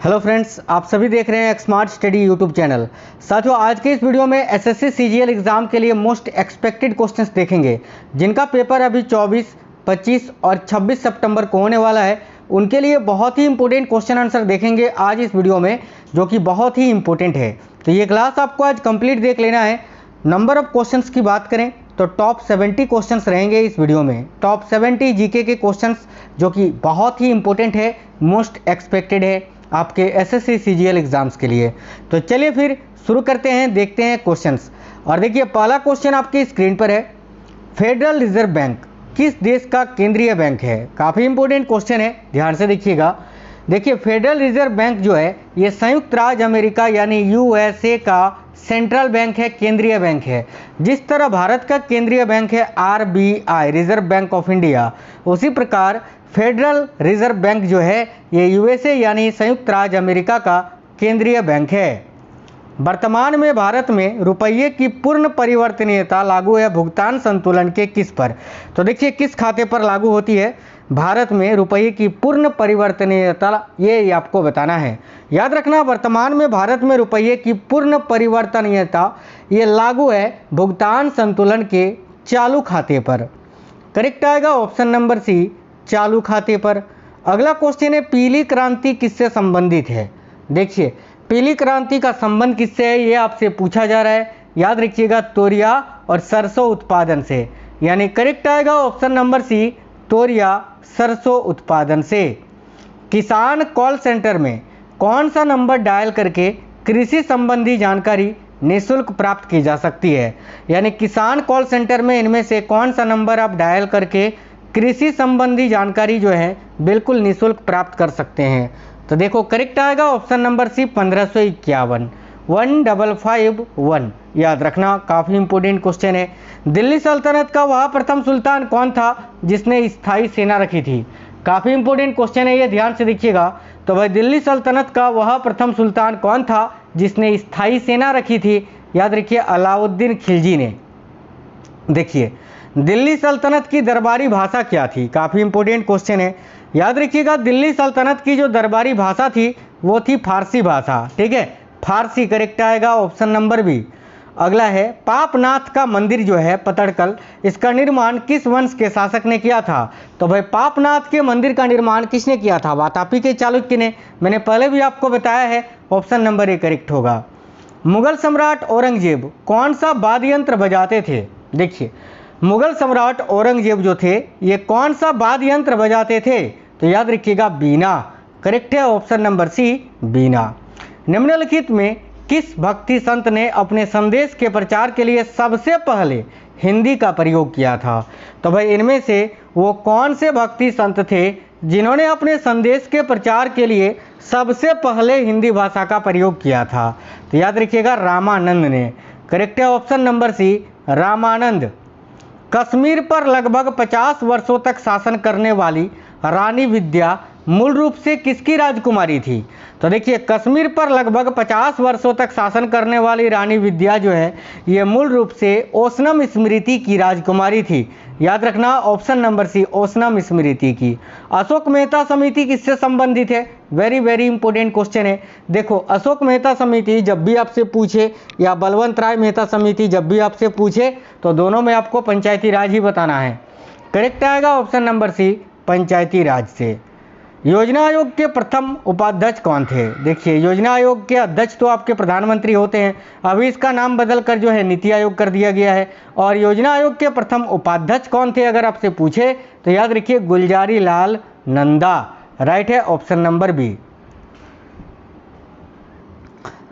Hello friends, आप सभी देख रहे हैं स्मार्ट स्टडी यूट्यूब चैनल। साथियों, आज के इस वीडियो में एसएससी सीजीएल एग्ज़ाम के लिए मोस्ट एक्सपेक्टेड क्वेश्चंस देखेंगे, जिनका पेपर अभी 24, 25 और 26 सितंबर को होने वाला है। उनके लिए बहुत ही इंपॉर्टेंट क्वेश्चन आंसर देखेंगे आज इस वीडियो में, जो कि बहुत ही इंपॉर्टेंट है। तो ये क्लास आपको आज कंप्लीट देख लेना है। नंबर ऑफ क्वेश्चंस की बात करें तो टॉप 70 क्वेश्चंस रहेंगे इस वीडियो में। टॉप 70 जीके के क्वेश्चंस, जो कि बहुत ही इंपॉर्टेंट है, मोस्ट एक्सपेक्टेड है आपके एसएससी सीजीएल एग्जाम्स के लिए। तो चलिए फिर शुरू करते हैं, देखते हैं क्वेश्चंस। और देखिए, पहला क्वेश्चन आपकी स्क्रीन पर है। फेडरल रिजर्व बैंक किस देश का केंद्रीय बैंक है? काफ़ी इंपॉर्टेंट क्वेश्चन है, ध्यान से देखिएगा। देखिए, फेडरल रिजर्व बैंक जो है ये संयुक्त राज्य अमेरिका यानी यूएसए का सेंट्रल बैंक है, केंद्रीय बैंक है। जिस तरह भारत का केंद्रीय बैंक है RBI, reserve bank of India, उसी प्रकार फेडरल रिजर्व बैंक जो है ये यूएसए यानी संयुक्त राज्य अमेरिका का केंद्रीय बैंक है। वर्तमान में भारत में रुपये की पूर्ण परिवर्तनीयता लागू है भुगतान संतुलन के किस पर? तो देखिए, किस खाते पर लागू होती है भारत में रुपये की पूर्ण परिवर्तनीयता, ये आपको बताना है। याद रखना, वर्तमान में भारत में रुपये की पूर्ण परिवर्तनीयता ये लागू है भुगतान संतुलन के चालू खाते पर। करेक्ट आएगा ऑप्शन नंबर सी, चालू खाते पर। अगला क्वेश्चन है, पीली क्रांति किससे संबंधित है? देखिए, पीली क्रांति का संबंध किससे है ये आपसे पूछा जा रहा है। याद रखिएगा, तोरिया और सरसों उत्पादन से। यानी करेक्ट आएगा ऑप्शन नंबर सी, तोरिया सरसों उत्पादन से। किसान कॉल सेंटर में कौन सा नंबर डायल करके कृषि संबंधी जानकारी निःशुल्क प्राप्त की जा सकती है? यानी किसान कॉल सेंटर में इनमें से कौन सा नंबर आप डायल करके कृषि संबंधी जानकारी जो है बिल्कुल निःशुल्क प्राप्त कर सकते हैं? तो देखो, करेक्ट आएगा ऑप्शन नंबर सी, 1551, 1551। याद रखना, काफ़ी इंपॉर्टेंट क्वेश्चन है। दिल्ली सल्तनत का वह प्रथम सुल्तान कौन था जिसने स्थायी सेना रखी थी? काफ़ी इंपॉर्टेंट क्वेश्चन है ये, ध्यान से देखिएगा। तो भाई, दिल्ली सल्तनत का वह प्रथम सुल्तान कौन था जिसने स्थायी सेना रखी थी? याद रखिए, अलाउद्दीन खिलजी ने। देखिए, दिल्ली सल्तनत की दरबारी भाषा क्या थी? काफ़ी इंपॉर्टेंट क्वेश्चन है। याद रखिएगा, दिल्ली सल्तनत की जो दरबारी भाषा थी वो थी फारसी भाषा। ठीक है, फारसी करेक्ट आएगा ऑप्शन नंबर बी। अगला है, पापनाथ का मंदिर जो है पतड़कल, इसका निर्माण किस वंश के शासक ने किया था? तो भाई, पापनाथ के मंदिर का निर्माण किसने किया था? वातापी के चालुक्य ने। मैंने पहले भी आपको बताया है, ऑप्शन नंबर ए करेक्ट होगा। मुगल सम्राट औरंगजेब कौन सा वाद्य यंत्र बजाते थे? देखिए, मुगल सम्राट औरंगजेब जो थे ये कौन सा वाद्य यंत्र बजाते थे? तो याद रखिएगा, बीना। करेक्ट है ऑप्शन नंबर सी, बीना। निम्नलिखित में किस भक्ति संत ने अपने संदेश के प्रचार के लिए सबसे पहले हिंदी का प्रयोग किया था? तो भाई, इनमें से वो कौन से भक्ति संत थे जिन्होंने अपने संदेश के प्रचार के लिए सबसे पहले हिंदी भाषा का प्रयोग किया था? तो याद रखिएगा, रामानंद ने। करेक्ट है option number C, Ramanand. Kashmir पर लगभग 50 वर्षों तक शासन करने वाली रानी विद्या मूल रूप से किसकी राजकुमारी थी? तो देखिए, कश्मीर पर लगभग 50 वर्षों तक शासन करने वाली रानी विद्या जो है ये मूल रूप से ओसनम स्मृति की राजकुमारी थी। याद रखना, ऑप्शन नंबर सी, ओसनम स्मृति की। अशोक मेहता समिति किससे संबंधित है? वेरी वेरी इंपॉर्टेंट क्वेश्चन है। देखो, अशोक मेहता समिति जब भी आपसे पूछे या बलवंत राय मेहता समिति जब भी आपसे पूछे तो दोनों में आपको पंचायती राज ही बताना है। करेक्ट आएगा ऑप्शन नंबर सी, पंचायती राज से। योजना आयोग के प्रथम उपाध्यक्ष कौन थे? देखिए, योजना आयोग के अध्यक्ष तो आपके प्रधानमंत्री होते हैं, अभी इसका नाम बदलकर जो है नीति आयोग कर दिया गया है। और योजना आयोग के प्रथम उपाध्यक्ष कौन थे अगर आपसे पूछे तो याद रखिए, गुलजारी लाल नंदा। राइट है ऑप्शन नंबर बी।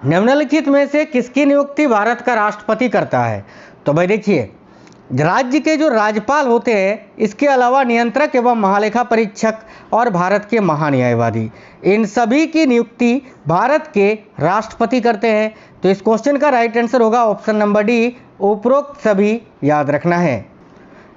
निम्नलिखित में से किसकी नियुक्ति भारत का राष्ट्रपति करता है? तो भाई देखिए, राज्य के जो राज्यपाल होते हैं, इसके अलावा नियंत्रक एवं महालेखा परीक्षक और भारत के महान्यायवादी, इन सभी की नियुक्ति भारत के राष्ट्रपति करते हैं। तो इस क्वेश्चन का राइट आंसर होगा ऑप्शन नंबर डी, उपरोक्त सभी याद रखना है।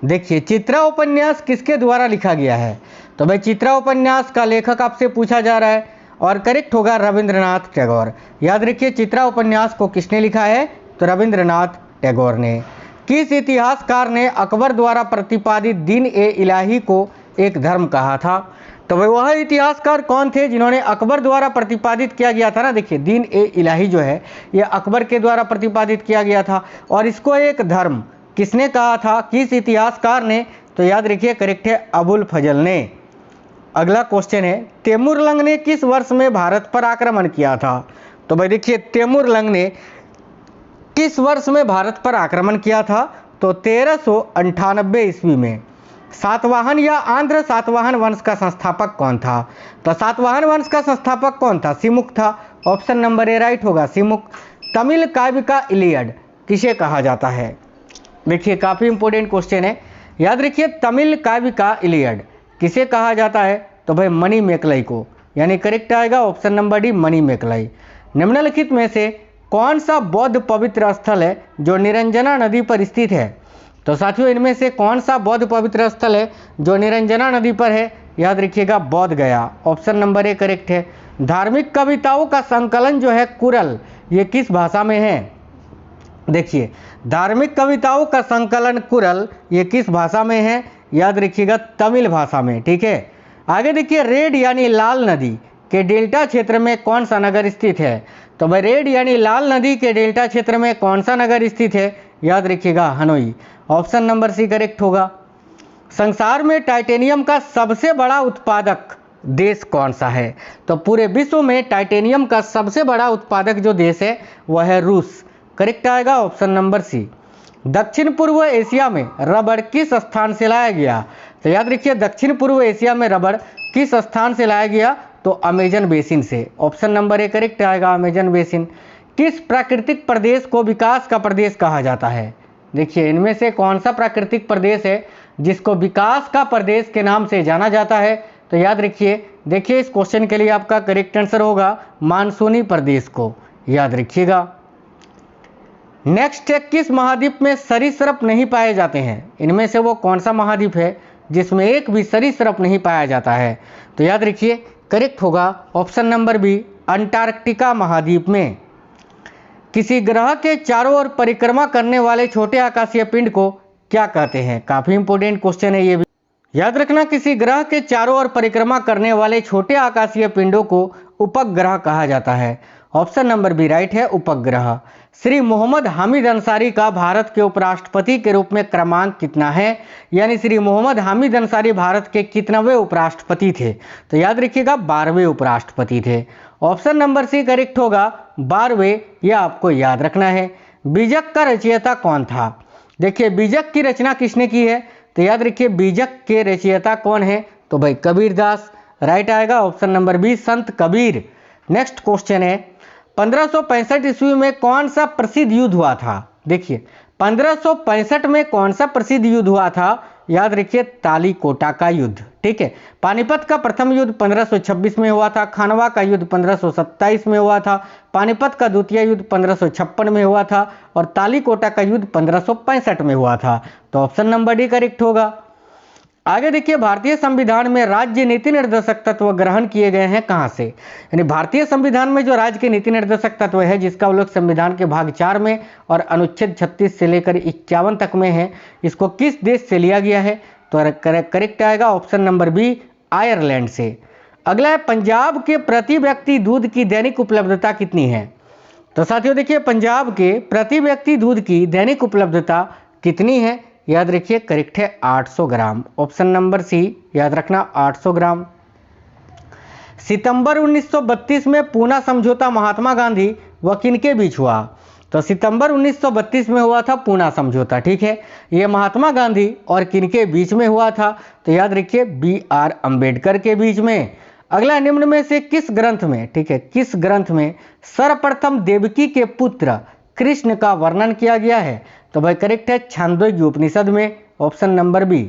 देखिए, चित्रा उपन्यास किसके द्वारा लिखा गया है? तो भाई, चित्रा उपन्यास का लेखक आपसे पूछा जा रहा है और करेक्ट होगा रविंद्रनाथ टैगोर। याद रखिए, चित्रा उपन्यास को किसने लिखा है? तो रविंद्रनाथ टैगोर ने। किस इतिहासकार ने अकबर द्वारा प्रतिपादित दीन ए इलाही को एक धर्म कहा था? तो भाई वह इतिहासकार कौन थे जिन्होंने अकबर द्वारा प्रतिपादित किया गया था ना, देखिए दीन ए इलाही जो है ये अकबर के द्वारा प्रतिपादित किया गया था। और इसको एक धर्म किसने कहा था, किस इतिहासकार ने, तो याद रखिए करेक्ट है अबुल फजल ने। अगला क्वेश्चन है तैमूरलंग ने किस वर्ष में भारत पर आक्रमण किया था, तो भाई देखिए तैमूरलंग ने किस वर्ष में भारत पर आक्रमण किया था, तो 1398 ईस्वी में। सातवाहन या आंध्र सातवाहन वंश का संस्थापक कौन था, तो सातवाहन वंश का संस्थापक कौन था, सिमुक था। ऑप्शन नंबर ए राइट होगा, सिमुक। तमिल काव्य का इलियड किसे कहा जाता है, देखिए काफ़ी इंपॉर्टेंट क्वेश्चन है, याद रखिए तमिल काव्य का इलियड किसे कहा जाता है, तो भाई मणिमेकलाई को, यानी करेक्ट आएगा ऑप्शन नंबर डी मणिमेकलाई। निम्नलिखित में से कौन सा बौद्ध पवित्र स्थल है जो निरंजना नदी पर स्थित है, तो साथियों इनमें से कौन सा बौद्ध पवित्र स्थल है जो निरंजना नदी पर है, याद रखिएगा बौद्ध गया, ऑप्शन नंबर ए करेक्ट है। धार्मिक कविताओं का संकलन जो है कुरल, ये किस भाषा में है, देखिए धार्मिक कविताओं का संकलन कुरल ये किस भाषा में है, याद रखिएगा तमिल भाषा में, ठीक है। आगे देखिए रेड यानी लाल नदी के डेल्टा क्षेत्र में कौन सा नगर स्थित है, तो भाई रेड यानी लाल नदी के डेल्टा क्षेत्र में कौन सा नगर स्थित है, याद रखिएगा Hanoi, option number C correct होगा। संसार में टाइटेनियम का सबसे बड़ा उत्पादक देश कौन सा है, तो पूरे विश्व में टाइटेनियम का सबसे बड़ा उत्पादक जो देश है वह है रूस, करेक्ट आएगा ऑप्शन नंबर सी। दक्षिण पूर्व एशिया में रबड़ किस स्थान से लाया गया, तो याद रखिए दक्षिण पूर्व एशिया में रबड़ किस स्थान से लाया गया, तो अमेजन बेसिन से, ऑप्शन नंबर ए करेक्ट आएगा अमेजन बेसिन। किस प्राकृतिक प्रदेश को विकास का प्रदेश कहा जाता है, देखिए इनमें से कौन सा प्राकृतिक प्रदेश है जिसको विकास का प्रदेश के नाम से जाना जाता है, तो याद रखिए, देखिए इस क्वेश्चन के लिए आपका करेक्ट आंसर होगा मानसूनी प्रदेश को, याद रखिएगा। नेक्स्ट है किस महाद्वीप में सरीसृप नहीं पाए जाते हैं, इनमें से वो कौन सा महाद्वीप है जिसमें एक भी सरीसृप नहीं पाया जाता है, तो याद रखिए करेक्ट होगा ऑप्शन नंबर बी अंटार्कटिका महाद्वीप में। किसी ग्रह के चारों ओर परिक्रमा करने वाले छोटे आकाशीय पिंड को क्या कहते हैं, काफी इंपॉर्टेंट क्वेश्चन है ये भी, याद रखना किसी ग्रह के चारों ओर परिक्रमा करने वाले छोटे आकाशीय पिंडों को उपग्रह कहा जाता है, ऑप्शन नंबर बी राइट है उपग्रह। श्री मोहम्मद हामिद अंसारी का भारत के उपराष्ट्रपति के रूप में क्रमांक कितना है, यानी श्री मोहम्मद हामिद अंसारी भारत के कितनवें उपराष्ट्रपति थे, तो याद रखिएगा 12वें उपराष्ट्रपति थे, ऑप्शन नंबर सी करेक्ट होगा 12वें, यह आपको याद रखना है। बीजक का रचयिता कौन था, देखिए बीजक की रचना किसने की है, तो याद रखिए बीजक के रचयिता कौन है, तो भाई कबीरदास, राइट आएगा ऑप्शन नंबर बी संत कबीर। नेक्स्ट क्वेश्चन है 1565 ईस्वी में कौन सा प्रसिद्ध युद्ध हुआ था, देखिए 1565 में कौन सा प्रसिद्ध युद्ध हुआ था, याद रखिए तालीकोटा का युद्ध, ठीक है। पानीपत का प्रथम युद्ध 1526 में हुआ था, खानवा का युद्ध 1527 में हुआ था, पानीपत का द्वितीय युद्ध 1556 में हुआ था और तालीकोटा का युद्ध 1565 में हुआ था, तो ऑप्शन नंबर डी करेक्ट होगा। आगे देखिए भारतीय संविधान में राज्य नीति निर्देशक तत्व ग्रहण किए गए हैं कहां से, यानी भारतीय संविधान में जो राज्य के नीति निर्देशक तत्व है जिसका उल्लेख संविधान के भाग 4 में और अनुच्छेद 36 से लेकर 51 तक में है, इसको किस देश से लिया गया है, तो करेक्ट आएगा ऑप्शन नंबर बी आयरलैंड से। अगला है पंजाब के प्रति व्यक्ति दूध की दैनिक उपलब्धता कितनी है, तो साथियों देखिए पंजाब के प्रति व्यक्ति दूध की दैनिक उपलब्धता कितनी है, याद रखिए करेक्ट है 800 ग्राम, ऑप्शन नंबर सी याद रखना 800 ग्राम। सितंबर 1932 में पूना समझौता महात्मा गांधी व किनके बीच हुआ, तो सितंबर 1932 में हुआ था पूना समझौता, ठीक है। ये महात्मा गांधी और किनके बीच में हुआ था, तो याद रखिए BR अंबेडकर के बीच में। अगला निम्न में से किस ग्रंथ में, ठीक है, किस ग्रंथ में सर्वप्रथम देवकी के पुत्र कृष्ण का वर्णन किया गया है, तो भाई करेक्ट है छांदोग्य उपनिषद में, ऑप्शन नंबर बी।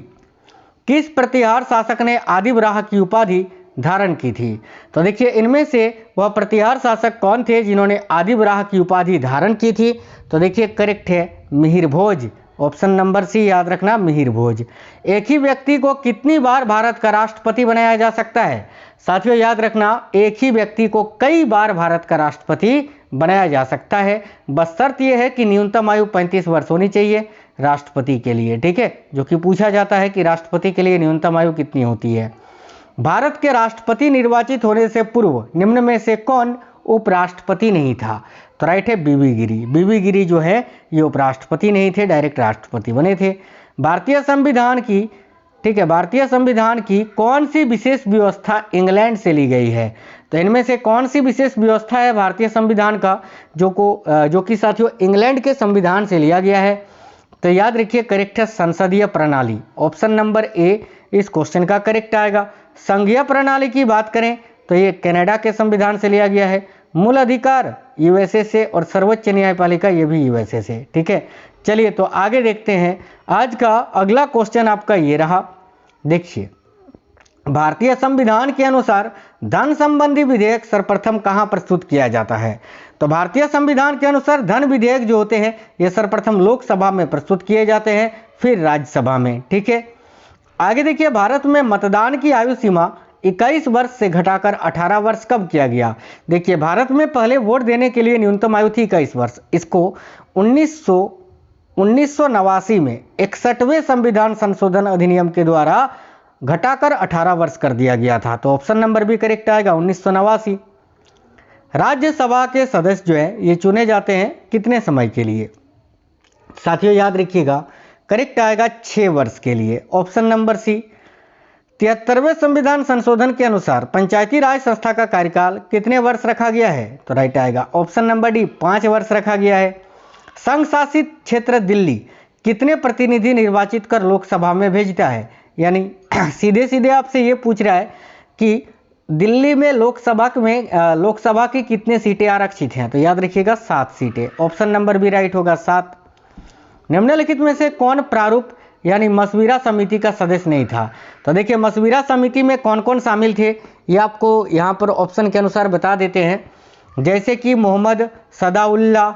किस प्रतिहार शासक ने आदिवराह की उपाधि धारण की थी, तो देखिए इनमें से वह प्रतिहार शासक कौन थे जिन्होंने आदिवराह की उपाधि धारण की थी, तो देखिए करेक्ट है मिहिर भोज, ऑप्शन नंबर सी याद रखना मिहिर भोज। एक ही व्यक्ति को कितनी बार भारत का राष्ट्रपति बनाया जा सकता है, साथियों याद रखना एक ही व्यक्ति को कई बार भारत का राष्ट्रपति बनाया जा सकता है, बस शर्त यह है कि न्यूनतम आयु 35 वर्ष होनी चाहिए राष्ट्रपति के लिए, ठीक है, जो कि पूछा जाता है कि राष्ट्रपति के लिए न्यूनतम आयु कितनी होती है। भारत के राष्ट्रपति निर्वाचित होने से पूर्व निम्न में से कौन उपराष्ट्रपति नहीं था? तो राइट है बीबी गिरी। बीबी गिरी जो है ये उपराष्ट्रपति नहीं थे, डायरेक्ट राष्ट्रपति बने थे। भारतीय संविधान की, ठीक है, भारतीय संविधान की कौन सी विशेष व्यवस्था इंग्लैंड से ली गई है? तो इनमें से कौन सी विशेष व्यवस्था है भारतीय संविधान का जो कि साथियों इंग्लैंड के संविधान से लिया गया है? तो याद रखिए करेक्ट है संसदीय प्रणाली। ऑप्शन नंबर ए इस क्वेश्चन का करेक्ट आएगा। संघीय प्रणाली की बात करें तो ये कनाडा के संविधान से लिया गया है। मूल अधिकार यूएसए से और सर्वोच्च न्यायपालिका ये भी यूएसए से। ठीक है, चलिए तो आगे देखते हैं। आज का अगला क्वेश्चन आपका ये रहा, देखिए भारतीय संविधान के अनुसार धन संबंधी विधेयक सर्वप्रथम कहां प्रस्तुत किया जाता है? तो भारतीय संविधान के अनुसार धन विधेयक जो होते हैं ये सर्वप्रथम लोकसभा में प्रस्तुत किए जाते हैं, फिर राज्यसभा में। ठीक है, आगे देखिए भारत में मतदान की आयु सीमा 21 वर्ष से घटाकर 18 वर्ष कब किया गया? देखिए भारत में पहले वोट देने के लिए न्यूनतम आयु थी 21 वर्ष। इसको 1989 में 61वें संविधान संशोधन अधिनियम के द्वारा घटाकर 18 वर्ष कर दिया गया था। तो ऑप्शन नंबर भी करेक्ट आएगा 1989। राज्यसभा के सदस्य जो है ये चुने जाते हैं कितने समय के लिए? साथियों याद रखिएगा करेक्ट आएगा 6 वर्ष के लिए। ऑप्शन नंबर सी। 73वें संविधान संशोधन के अनुसार पंचायती राज संस्था का कार्यकाल कितने वर्ष रखा गया है? तो राइट आएगा ऑप्शन नंबर डी 5 वर्ष रखा गया है। संघ शासित क्षेत्र दिल्ली कितने प्रतिनिधि निर्वाचित कर लोकसभा में भेजता है? यानी सीधे सीधे आपसे ये पूछ रहा है कि दिल्ली में लोकसभा की कितने सीटें आरक्षित हैं? तो याद रखिएगा 7 सीटें। ऑप्शन नंबर भी राइट होगा 7। निम्नलिखित में से कौन प्रारूप यानी मशविरा समिति का सदस्य नहीं था? तो देखिए मशविरा समिति में कौन कौन शामिल थे ये आपको यहाँ पर ऑप्शन के अनुसार बता देते हैं, जैसे कि मोहम्मद सदाउल्ला,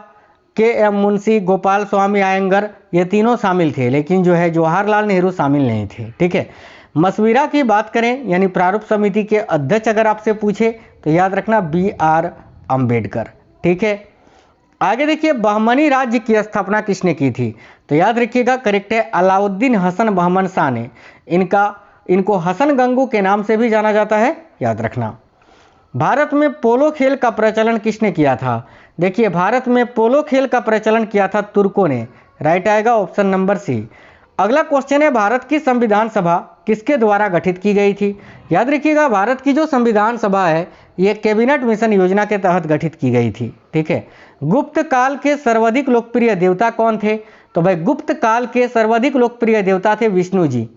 के.एम. मुंशी, गोपाल स्वामी आयंगर, ये तीनों शामिल थे, लेकिन जो है जवाहरलाल नेहरू शामिल नहीं थे। ठीक है, मशविरा की बात करें यानी प्रारूप समिति के अध्यक्ष अगर आपसे पूछे तो याद रखना B.R. अम्बेडकर। ठीक है, आगे देखिए बहमनी राज्य की स्थापना किसने की थी? तो याद रखिएगा करेक्ट है अलाउद्दीन हसन बहमन शाह ने। इनको हसन गंगू के नाम से भी जाना जाता है, याद रखना। भारत में पोलो खेल का प्रचलन किसने किया था? देखिए भारत में पोलो खेल का प्रचलन किया था तुर्कों ने। राइट आएगा ऑप्शन नंबर सी। अगला क्वेश्चन है भारत की संविधान सभा किसके द्वारा गठित की गई थी? याद रखिएगा भारत की जो संविधान सभा है ये कैबिनेट मिशन योजना के तहत गठित की गई थी। ठीक है, गुप्त काल के सर्वाधिक लोकप्रिय देवता कौन थे? तो भाई गुप्त काल के सर्वाधिक लोकप्रिय देवता थे विष्णु जी।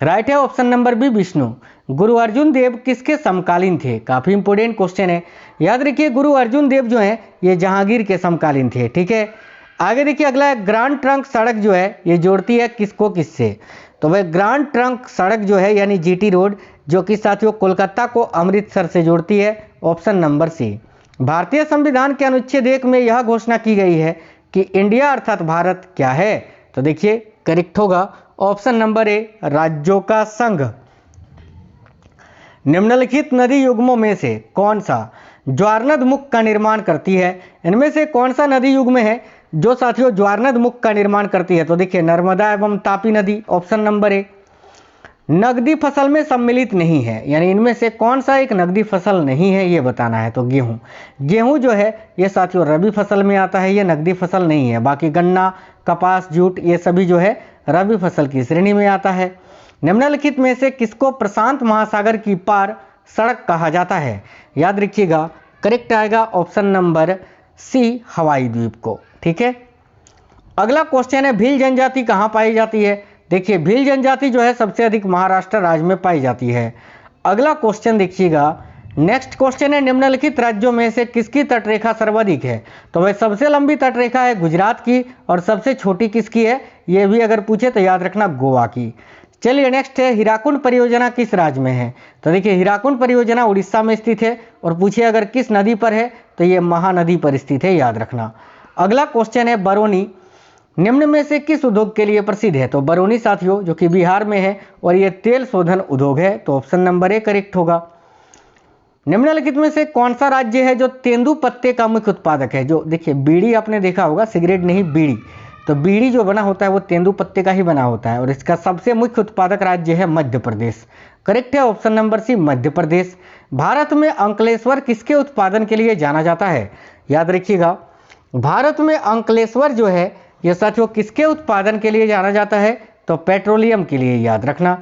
राइट है ऑप्शन नंबर बी विष्णु। गुरु अर्जुन देव किसके समकालीन थे? काफी इंपोर्टेंट क्वेश्चन है, याद रखिए गुरु अर्जुन देव जो है ये जहांगीर के समकालीन थे। ठीक है, आगे देखिए अगला है ग्रांड ट्रंक सड़क जो है ये जोड़ती है किसको किससे? तो वह ग्रांड ट्रंक सड़क जो है यानी जीटी रोड जो कि साथियों कोलकाता को अमृतसर से जोड़ती है। Option number C. भारतीय संविधान के अनुच्छेद 1 में यह घोषणा की गई है कि इंडिया अर्थात भारत क्या है? तो देखिए करेक्ट होगा ऑप्शन नंबर ए राज्यों का संघ। निम्नलिखित नदी युग्मों में से कौन सा ज्वारनद मुख का निर्माण करती है? इनमें से कौन सा नदी युग्म है जो साथियों ज्वारनद मुख का निर्माण करती है? तो देखिए नर्मदा एवं तापी नदी। Option number A. नकदी फसल में सम्मिलित नहीं है, यानी इनमें से कौन सा एक नकदी फसल नहीं है ये बताना है। तो गेहूं। गेहूं जो है ये साथियों रबी फसल में आता है, ये नकदी फसल नहीं है। बाकी गन्ना, कपास, जूट ये सभी जो है रबी फसल की श्रेणी में आता है। निम्नलिखित में से किसको प्रशांत महासागर की पार सड़क कहा जाता है? याद रखिएगा करेक्ट आएगा ऑप्शन नंबर सी हवाई द्वीप को। ठीक है, अगला क्वेश्चन है भील जनजाति कहाँ पाई जाती है? देखिए भील जनजाति जो है सबसे अधिक महाराष्ट्र राज्य में पाई जाती है। अगला क्वेश्चन देखिएगा, नेक्स्ट क्वेश्चन है निम्नलिखित राज्यों में से किसकी तटरेखा सर्वाधिक है? तो वह सबसे लंबी तटरेखा है गुजरात की और सबसे छोटी किसकी है? ये भी अगर पूछे तो याद रखना गोवा की। चलिए नेक्स्ट है हीराकुंड परियोजना किस राज्य में है? तो देखिए हीराकुंड परियोजना उड़ीसा में स्थित है और पूछिए अगर किस नदी पर है तो ये महानदी पर स्थित है, याद रखना। अगला क्वेश्चन है बरौनी निम्न में से किस उद्योग के लिए प्रसिद्ध है? तो बरौनी साथियों जो कि बिहार में है और ये तेल शोधन उद्योग है। तो ऑप्शन नंबर ए करेक्ट होगा। निम्नलिखित में से कौन सा राज्य है जो तेंदू पत्ते का मुख्य उत्पादक है? जो देखिए बीड़ी आपने देखा होगा, सिगरेट नहीं बीड़ी। तो बीड़ी जो बना होता है वो तेंदुपत्ते का ही बना होता है और इसका सबसे मुख्य उत्पादक राज्य है मध्य प्रदेश। करेक्ट है ऑप्शन नंबर सी, मध्य प्रदेश। भारत में अंकलेश्वर किसके उत्पादन के लिए जाना जाता है? याद रखिएगा, भारत में अंकलेश्वर जो है ये साथियों किसके उत्पादन के लिए जाना जाता है? तो पेट्रोलियम के लिए, याद रखना।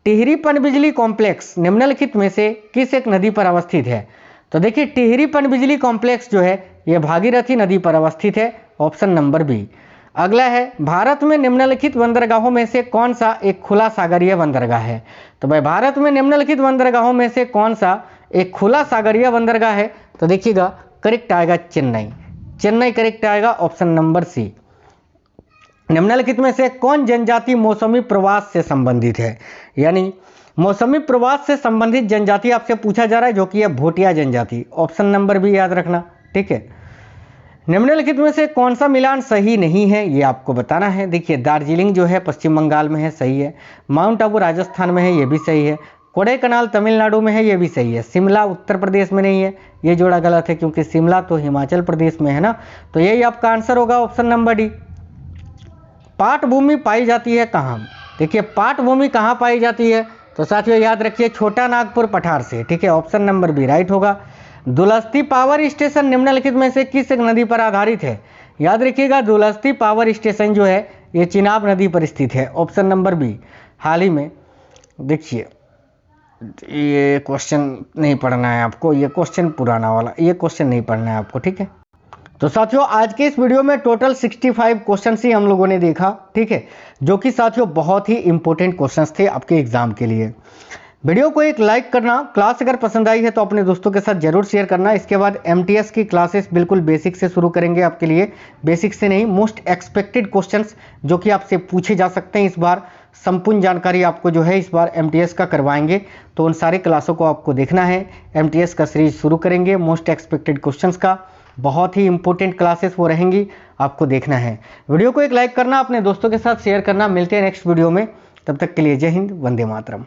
टिहरी पनबिजली कॉम्प्लेक्स निम्नलिखित में से किस एक नदी पर अवस्थित है? तो देखिए टिहरी पनबिजली कॉम्प्लेक्स जो है ये भागीरथी नदी पर अवस्थित है, ऑप्शन नंबर बी। अगला है, भारत में निम्नलिखित बंदरगाहों में से कौन सा एक खुला सागरीय बंदरगाह है? तो भाई भारत में निम्नलिखित बंदरगाहों में से कौन सा एक खुला सागरीय बंदरगाह है? तो देखिएगा करेक्ट आएगा चेन्नई, चेन्नई करेक्ट आएगा, ऑप्शन नंबर सी। निम्नलिखित में से कौन जनजाति मौसमी प्रवास से संबंधित है? यानी मौसमी प्रवास से संबंधित जनजाति आपसे पूछा जा रहा है, जो कि है भोटिया जनजाति, ऑप्शन नंबर बी याद रखना। ठीक है, निम्नलिखित में से कौन सा मिलान सही नहीं है, ये आपको बताना है। देखिए दार्जिलिंग जो है पश्चिम बंगाल में है, सही है। माउंट आबू राजस्थान में है, ये भी सही है। कोडाईकनाल तमिलनाडु में है, ये भी सही है। शिमला उत्तर प्रदेश में नहीं है, ये जोड़ा गलत है क्योंकि शिमला तो हिमाचल प्रदेश में है ना, तो यही आपका आंसर होगा, ऑप्शन नंबर डी। पाट भूमि पाई जाती है कहाँ? देखिए पाट भूमि कहाँ पाई जाती है? तो साथियों याद रखिए छोटा नागपुर पठार से। ठीक है, ऑप्शन नंबर बी राइट होगा। दुलस्ती पावर स्टेशन निम्नलिखित में से किस एक नदी पर आधारित है? याद रखिएगा दुलस्ती पावर स्टेशन जो है ये चिनाब नदी पर स्थित है, ऑप्शन नंबर बी। हाल ही में देखिए ये क्वेश्चन नहीं पढ़ना है आपको, ये क्वेश्चन पुराना वाला, ये क्वेश्चन नहीं पढ़ना है आपको। ठीक है, तो साथियों आज के इस वीडियो में टोटल 65 क्वेश्चन ही हम लोगों ने देखा। ठीक है, जो कि साथियों बहुत ही इंपॉर्टेंट क्वेश्चंस थे आपके एग्जाम के लिए। वीडियो को एक लाइक करना, क्लास अगर पसंद आई है तो अपने दोस्तों के साथ जरूर शेयर करना। इसके बाद एमटीएस की क्लासेस बिल्कुल बेसिक से शुरू करेंगे आपके लिए, बेसिक से नहीं, मोस्ट एक्सपेक्टेड क्वेश्चंस जो कि आपसे पूछे जा सकते हैं। इस बार संपूर्ण जानकारी आपको जो है इस बार एमटीएस का करवाएंगे, तो उन सारे क्लासों को आपको देखना है। एमटीएस का सीरीज शुरू करेंगे मोस्ट एक्सपेक्टेड क्वेश्चंस का, बहुत ही इंपॉर्टेंट क्लासेस वो रहेंगी, आपको देखना है। वीडियो को एक लाइक करना, अपने दोस्तों के साथ शेयर करना। मिलते हैं नेक्स्ट वीडियो में, तब तक के लिए जय हिंद, वंदे मातरम।